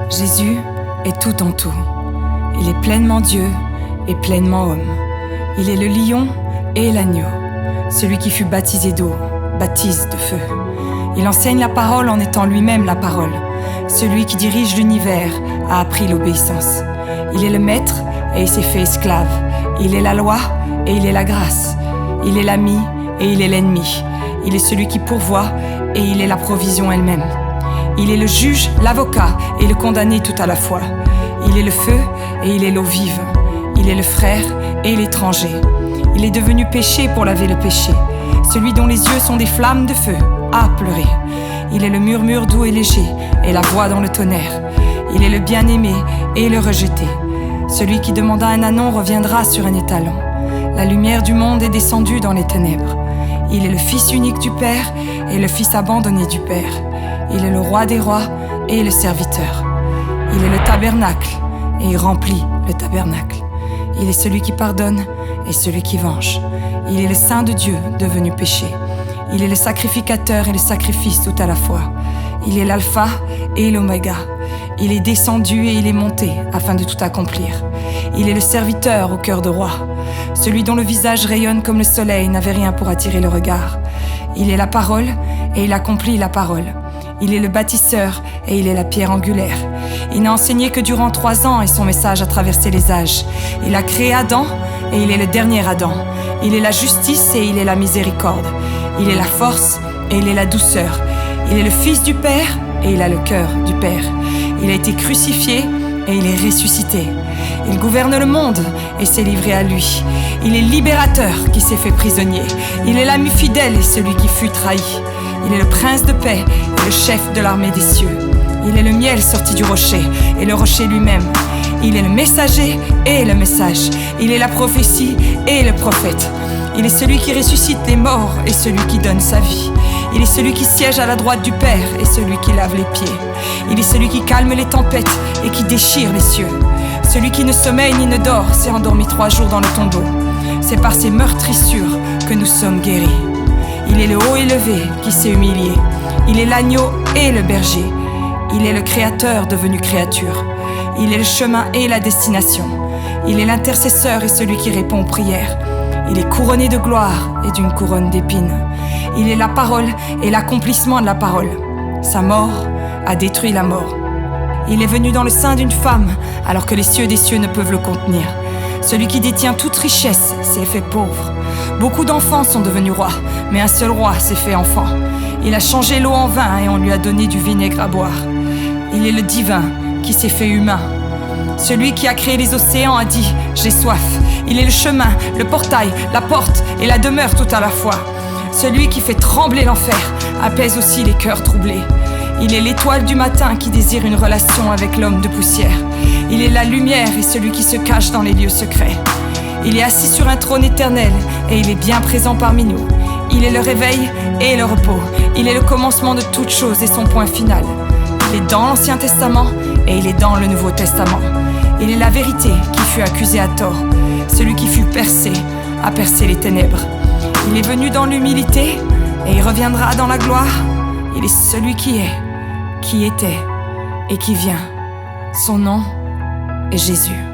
Jésus est tout en tout. Il est pleinement Dieu et pleinement homme. Il est le lion et l'agneau, celui qui fut baptisé d'eau, baptise de feu. Il enseigne la parole en étant lui-même la parole. Celui qui dirige l'univers a appris l'obéissance. Il est le maître et il s'est fait esclave. Il est la loi et il est la grâce. Il est l'ami et il est l'ennemi. Il est celui qui pourvoit et il est la provision elle-même. Il est le juge, l'avocat et le condamné tout à la fois. Il est le feu et il est l'eau vive. Il est le frère et l'étranger. Il est devenu péché pour laver le péché. Celui dont les yeux sont des flammes de feu a pleuré. Il est le murmure doux et léger et la voix dans le tonnerre. Il est le bien-aimé et le rejeté. Celui qui demanda un ânon reviendra sur un étalon. La lumière du monde est descendue dans les ténèbres. Il est le fils unique du Père et le fils abandonné du Père. Il est le roi des rois et le serviteur. Il est le tabernacle et il remplit le tabernacle. Il est celui qui pardonne et celui qui venge. Il est le Saint de Dieu devenu péché. Il est le sacrificateur et le sacrifice tout à la fois. Il est l'alpha et l'oméga. Il est descendu et il est monté afin de tout accomplir. Il est le serviteur au cœur de roi. Celui dont le visage rayonne comme le soleil n'avait rien pour attirer le regard. Il est la parole et il accomplit la parole. Il est le bâtisseur et il est la pierre angulaire. Il n'a enseigné que durant 3 ans et son message a traversé les âges. Il a créé Adam et il est le dernier Adam. Il est la justice et il est la miséricorde. Il est la force et il est la douceur. Il est le Fils du Père et il a le cœur du Père. Il a été crucifié et il est ressuscité. Il gouverne le monde et s'est livré à lui. Il est libérateur qui s'est fait prisonnier. Il est l'ami fidèle et celui qui fut trahi. Il est le prince de paix et le chef de l'armée des cieux. Il est le miel sorti du rocher et le rocher lui-même. Il est le messager et le message. Il est la prophétie et le prophète. Il est celui qui ressuscite les morts et celui qui donne sa vie. Il est celui qui siège à la droite du Père et celui qui lave les pieds. Il est celui qui calme les tempêtes et qui déchire les cieux. Celui qui ne sommeille ni ne dort s'est endormi 3 jours dans le tombeau. C'est par ses meurtrissures que nous sommes guéris. Il est le haut élevé qui s'est humilié. Il est l'agneau et le berger. Il est le créateur devenu créature. Il est le chemin et la destination. Il est l'intercesseur et celui qui répond aux prières. Il est couronné de gloire et d'une couronne d'épines. Il est la parole et l'accomplissement de la parole. Sa mort a détruit la mort. Il est venu dans le sein d'une femme alors que les cieux des cieux ne peuvent le contenir. Celui qui détient toute richesse s'est fait pauvre. Beaucoup d'enfants sont devenus rois, mais un seul roi s'est fait enfant. Il a changé l'eau en vin et on lui a donné du vinaigre à boire. Il est le divin qui s'est fait humain. Celui qui a créé les océans a dit « J'ai soif ». Il est le chemin, le portail, la porte et la demeure tout à la fois. Celui qui fait trembler l'enfer apaise aussi les cœurs troublés. Il est l'étoile du matin qui désire une relation avec l'homme de poussière. Il est la lumière et celui qui se cache dans les lieux secrets. Il est assis sur un trône éternel et il est bien présent parmi nous. Il est le réveil et le repos. Il est le commencement de toutes choses et son point final. Il est dans l'Ancien Testament et il est dans le Nouveau Testament. Il est la vérité qui fut accusée à tort. Celui qui fut percé a percé les ténèbres. Il est venu dans l'humilité et il reviendra dans la gloire. Il est celui qui est, qui était et qui vient. Son nom est Jésus.